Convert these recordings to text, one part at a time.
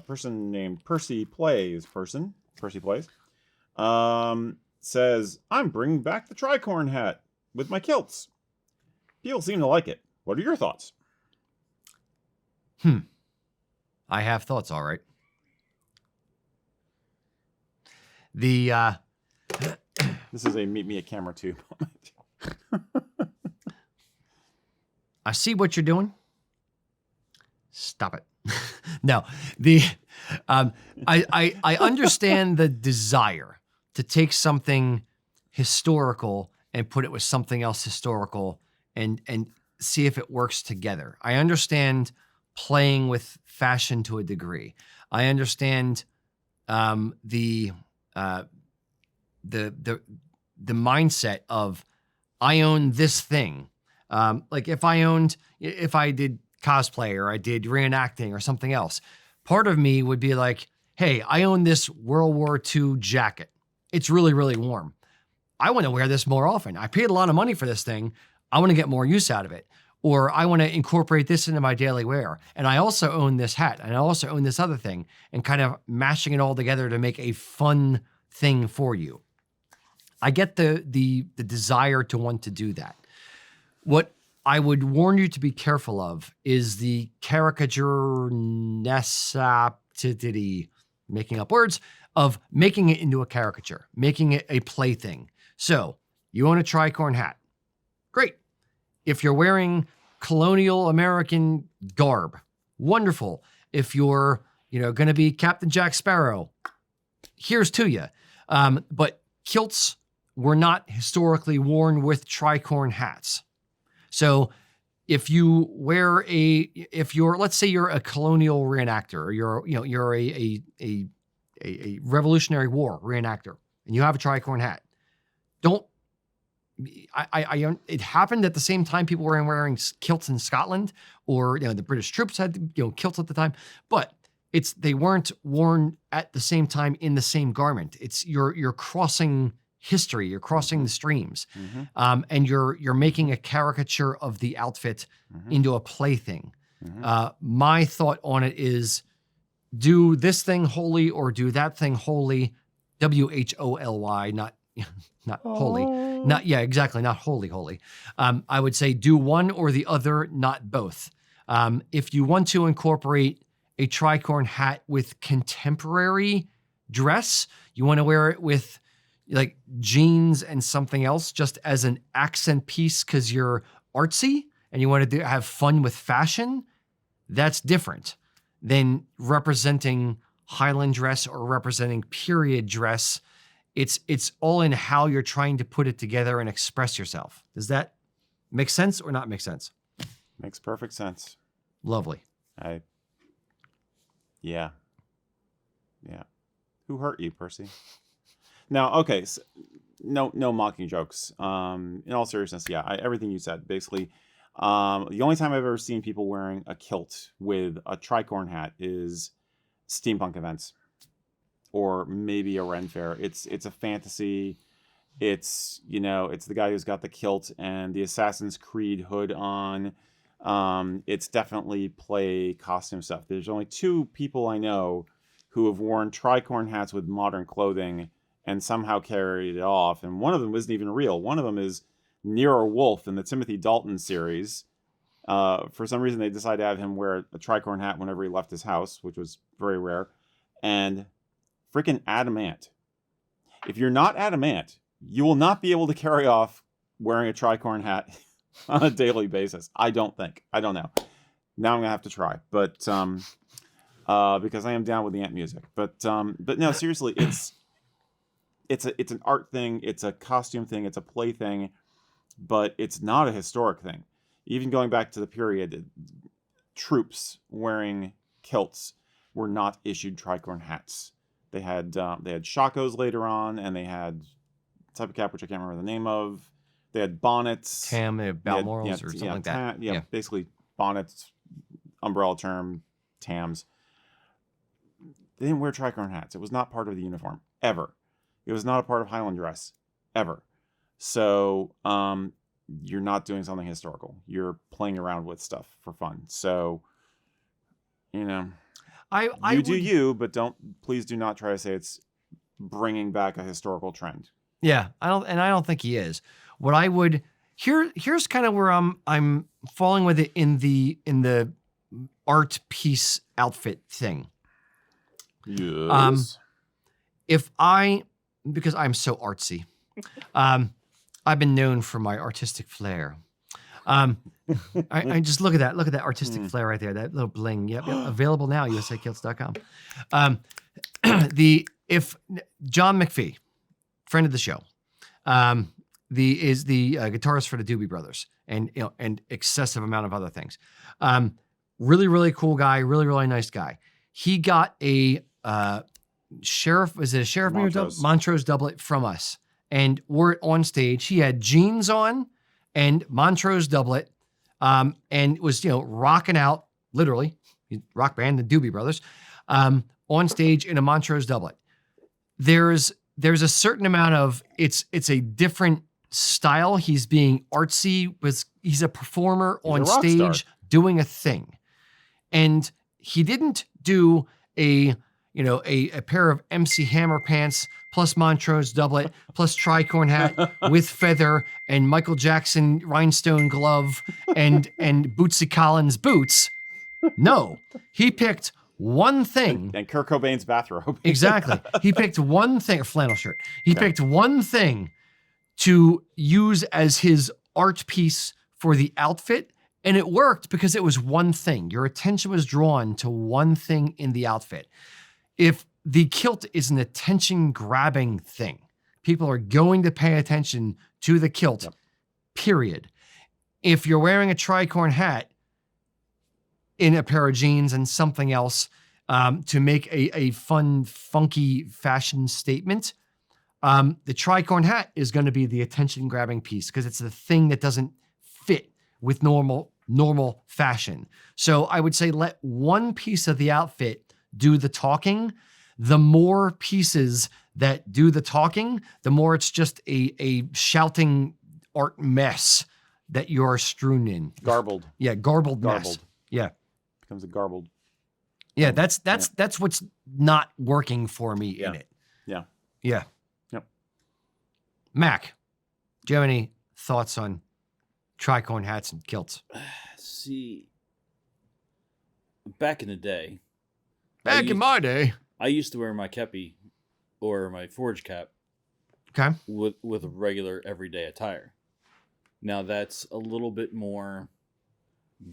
person named Percy Plays, says, I'm bringing back the Tricorn Hat with my kilts. People seem to like it. What are your thoughts? I have thoughts, all right. The This is a meet me at camera 2 moment. I see what you're doing. Stop it. No, I understand the desire to take something historical and put it with something else historical and see if it works together. I understand playing with fashion to a degree. I understand the mindset of I own this thing. Like if I did cosplay or I did reenacting or something else, part of me would be like, hey, I own this World War II jacket. It's really, really warm. I want to wear this more often. I paid a lot of money for this thing. I want to get more use out of it. Or I want to incorporate this into my daily wear. And I also own this hat and I also own this other thing, and kind of mashing it all together to make a fun thing for you. I get the desire to want to do that. What I would warn you to be careful of is the caricature necessity, making up words, of making it into a caricature, making it a plaything. So you own a Tricorn hat. Great. If you're wearing colonial American garb, wonderful. If you're, going to be Captain Jack Sparrow, here's to you. But kilts were not historically worn with Tricorn hats. So if you wear let's say you're a colonial reenactor, or you're a Revolutionary War reenactor, and you have a Tricorn hat, it happened at the same time people were wearing kilts in Scotland, or the British troops had kilts at the time, but they weren't worn at the same time in the same garment. It's you're crossing history, you're crossing the streams, and you're making a caricature of the outfit into a plaything. My thought on it is, do this thing wholly or do that thing wholly, WHOLY, not holy, not holy. I would say do one or the other, not both. If you want to incorporate a Tricorn hat with contemporary dress, you want to wear it with like jeans and something else just as an accent piece because you're artsy and you want to have fun with fashion, that's different than representing Highland dress or representing period dress. It's all in how you're trying to put it together and express yourself. Does that make sense or not make sense? Makes perfect sense. Lovely. Yeah. Who hurt you, Percy? Now, okay, so no mocking jokes. In all seriousness, yeah, everything you said, basically. The only time I've ever seen people wearing a kilt with a Tricorn hat is steampunk events, or maybe a Ren Fair. It's a fantasy. It's the guy who's got the kilt and the Assassin's Creed hood on. It's definitely play costume stuff. There's only 2 people I know who have worn Tricorn hats with modern clothing and somehow carried it off. And one of them isn't even real. One of them is Nero Wolfe in the Timothy Dalton series. For some reason, they decided to have him wear a Tricorn hat whenever he left his house, which was very rare. And freaking adamant. If you're not adamant, you will not be able to carry off wearing a Tricorn hat on a daily basis. I don't think. I don't know. Now I'm gonna have to try, but because I am down with the ant music. But no, seriously, it's an art thing. It's a costume thing. It's a play thing, but it's not a historic thing. Even going back to the period, troops wearing kilts were not issued Tricorn hats. They had shakos later on, and they had a type of cap which I can't remember the name of. They had bonnets. Tam, they had Balmorals or something like that. Basically bonnets, umbrella term, tams. They didn't wear Tricorn hats. It was not part of the uniform, ever. It was not a part of Highland dress, ever. So you're not doing something historical. You're playing around with stuff for fun. So, I You do would, you, but please do not try to say it's bringing back a historical trend. Yeah, I don't think he is. What I would here's kind of where I'm falling with it in the art piece outfit thing. Yes. Because I'm so artsy, I've been known for my artistic flair. I just look at that artistic flair right there, that little bling. Yep, available now, usakilts.com. If John McPhee, friend of the show, is the guitarist for the Doobie Brothers, and excessive amount of other things. Really, really cool guy, really, really nice guy. He got a sheriff Montrose doublet from us, and we're on stage. He had jeans on and Montrose doublet, and was rocking out, literally rock band, the Doobie Brothers, on stage in a Montrose doublet. There's a certain amount of it's a different style. He's being artsy. He's a performer on stage doing a thing, and he didn't do a pair of MC Hammer pants plus Montrose doublet plus Tricorn hat with feather and Michael Jackson rhinestone glove and Bootsy Collins boots. No, he picked one thing. And Kurt Cobain's bathrobe. Exactly. He picked one thing, a flannel shirt. He picked one thing to use as his art piece for the outfit, and it worked because it was one thing. Your attention was drawn to one thing in the outfit. If the kilt is an attention-grabbing thing, people are going to pay attention to the kilt, period. If you're wearing a tricorn hat in a pair of jeans and something else to make a fun, funky fashion statement, the tricorn hat is going to be the attention-grabbing piece because it's the thing that doesn't fit with normal fashion. So I would say let one piece of the outfit do the talking. The more pieces that do the talking, the more it's just a shouting art mess that you're strewn in. Garbled. Yeah, garbled mess. Yeah. Becomes a garbled. Yeah, that's what's not working for me in it. Yeah. Yeah. Yep. Mac, do you have any thoughts on tricorn hats and kilts? See, back in the day. In my day. I used to wear my kepi or my forage cap with a regular everyday attire. Now that's a little bit more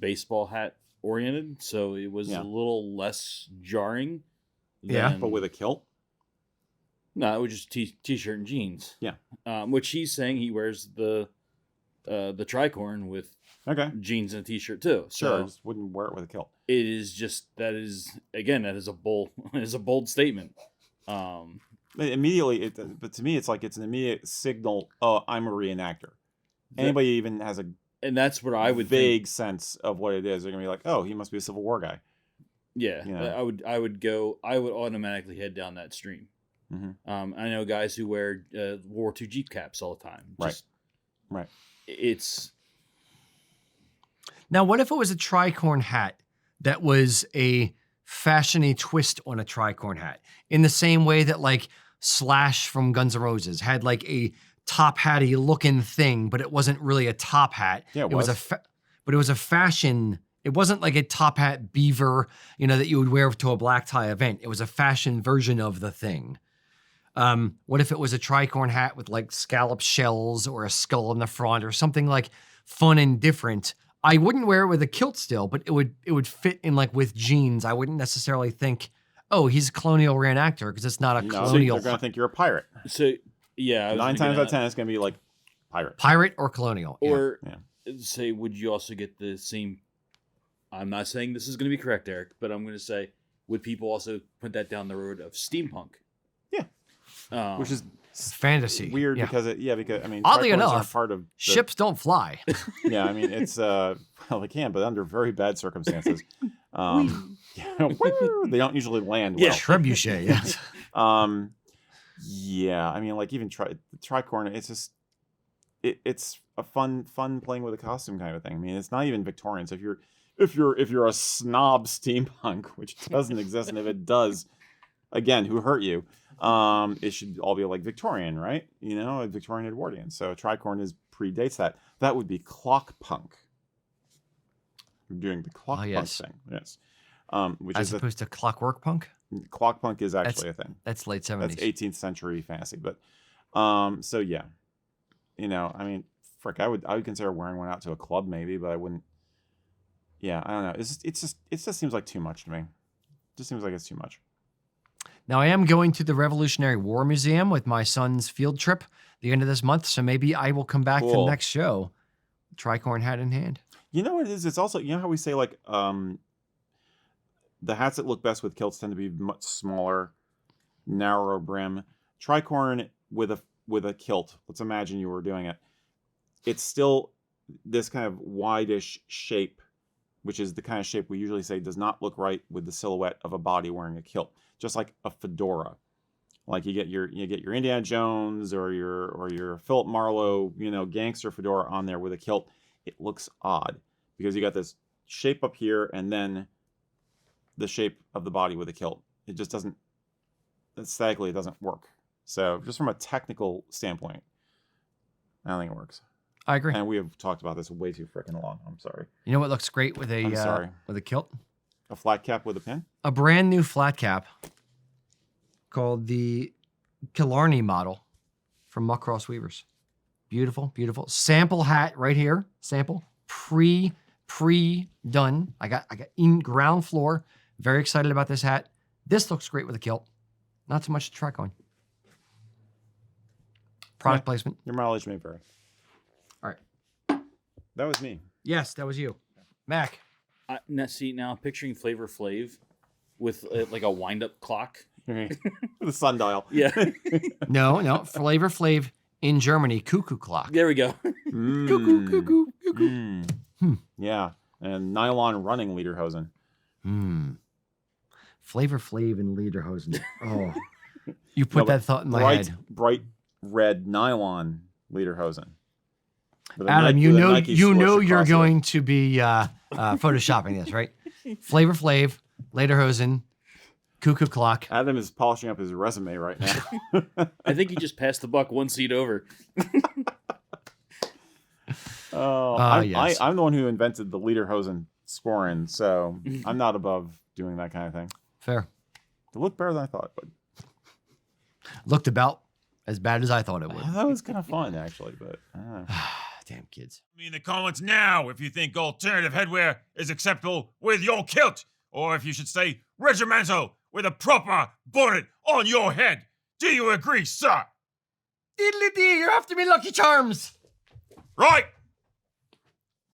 baseball hat oriented, so it was a little less jarring. But with a kilt? No, it was just t-shirt and jeans. Yeah. Which he's saying he wears the tricorn with jeans and a t-shirt too. So I just wouldn't wear it with a kilt. It is just that is a bold statement. Immediately, but to me, it's like it's an immediate signal. Oh, I'm a reenactor. Anybody even has and that's what I would vague sense of what it is. They're gonna be like, oh, he must be a Civil War guy. Yeah, I would automatically head down that stream. Mm-hmm. I know guys who wear World War II Jeep caps all the time. Right. It's now. What if it was a tricorn hat that was a fashiony twist on a tricorn hat, in the same way that like Slash from Guns N' Roses had like a top hatty looking thing, but it wasn't really a top hat. Yeah, it was but it was a fashion. It wasn't like a top hat beaver, that you would wear to a black tie event. It was a fashion version of the thing. What if it was a tricorn hat with like scallop shells or a skull in the front or something like fun and different? I wouldn't wear it with a kilt still, but it would fit in like with jeans. I wouldn't necessarily think, oh, he's a colonial reenactor, because it's not a colonial. So they're gonna think you're a pirate. So yeah, 9 times out of 10, it's gonna be like pirate or colonial. Or say, would you also get the same? I'm not saying this is going to be correct, Eric, but I'm going to say, would people also put that down the road of steampunk? Yeah, which is fantasy. Weird because I mean, oddly enough, part of ships don't fly. Yeah, I mean it's well they can, but under very bad circumstances. They don't usually land well. Yeah, trebuchet. Yes. Yeah, I mean, like even tricorn, it's just it's a fun playing with a costume kind of thing. I mean, it's not even Victorian. So if if you're a snob steampunk, which doesn't exist, and if it does, again, who hurt you? It should all be like Victorian, right? You know, a Victorian Edwardian. So tricorn predates that. That would be clock punk. We're doing the clock punk thing, yes. Which as opposed to clockwork punk. Clock punk is actually a thing. That's late 70s. That's 18th century fantasy, but so yeah, you know, I mean, frick, I would consider wearing one out to a club maybe, but I wouldn't. Yeah, I don't know. It just seems like too much to me. It just seems like it's too much. Now, I am going to the Revolutionary War Museum with my son's field trip the end of this month, so maybe I will come back to the next show, tricorn hat in hand. You know what it is? It's also, you know how we say like the hats that look best with kilts tend to be much smaller, narrower brim. Tricorn with a kilt. Let's imagine you were doing it. It's still this kind of wide-ish shape, which is the kind of shape we usually say does not look right with the silhouette of a body wearing a kilt. Just like a fedora, like you get your Indiana Jones or your Philip Marlowe, you know, gangster fedora on there with a kilt. It looks odd because you got this shape up here and then the shape of the body with a kilt. It just doesn't, aesthetically, it doesn't work. So just from a technical standpoint, I don't think it works. I agree. And we have talked about this way too freaking long. I'm sorry. You know what looks great with a kilt? A flat cap with a pin? A brand new flat cap called the Killarney model from Muckcross Weavers. Beautiful, beautiful. Sample hat right here. Sample. Pre-done. I got in ground floor. Very excited about this hat. This looks great with a kilt. Not so much to track on. Product placement. Your mileage may vary. All right. That was me. Yes, that was you. Mac. Now picturing Flavor Flav with like a wind-up clock. With a sundial. Yeah. No. Flavor Flav in Germany, cuckoo clock. There we go. Cuckoo, cuckoo, cuckoo. Yeah. And nylon running lederhosen. Flavor Flav in lederhosen. Oh. You put that thought in my head. Bright red nylon lederhosen. Adam, you know you're going to be photoshopping this, right? Flavor Flav, lederhosen, cuckoo clock. Adam is polishing up his resume right now. I think he just passed the buck one seat over. Yes. I'm the one who invented the lederhosen sporran, so I'm not above doing that kind of thing. Fair. It looked better than I thought it would. Looked about as bad as I thought it would. That was kind of fun, actually, but I don't know. Damn kids. Me in the comments now if you think alternative headwear is acceptable with your kilt, or if you should stay regimental with a proper bonnet on your head. Do you agree, sir? Diddly-dee, you're after me, Lucky Charms. Right!